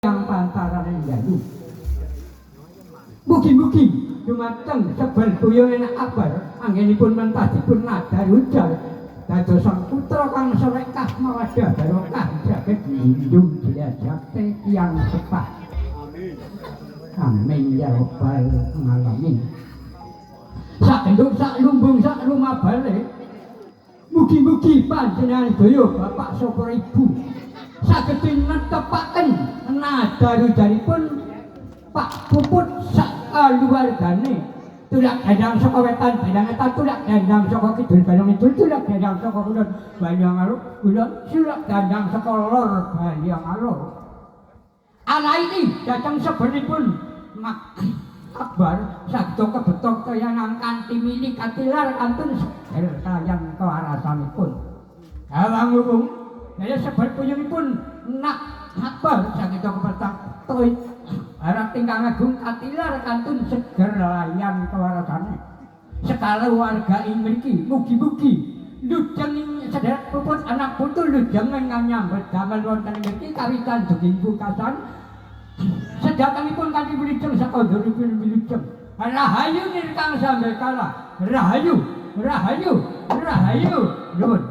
yang pantaran Yayu. Mugi-mugi dumateng sebel kuyune kabar anggenipun mentasipun nadar ujar dados sang putra kang serekah mawadah barokah saged lindung dirajate tiyang sepah. Amin ya rabbal alamin. Sakenduk sak lumbung sak lumabale. Mugi-mugi panjenengan daya bapak sapa ibu saged netepaken nadar ujaripun Pak Puput sak keluargane. Tulak dandang saka wetan bandang eta tulak dandang saka kidul bandang kidul tulak dandang saka kulon bandang alor kulon tulak dandang saka lor bandang alor. Ana ini datang sebenipun mak kabar saged kebetok kayangan kanthi mili katilar kantun seger kayang kewarasanipun. Awang hukum daya sebar puyungipun nak kabar saged kebetok toy harap tingkang agung katilar kantun seger layan kewarasane. Sekala warga ing mriki mugi-mugi lujeng sedherek puput anak putu lujeng nyambut damel wonten mriki kawitan duging bukasan. Sedatanipun kanthi wilujeng sakondhonipun wilujeng. Rahayu nirkang sambe kala. Rahayu, rahayu, rahayu. Nuwun.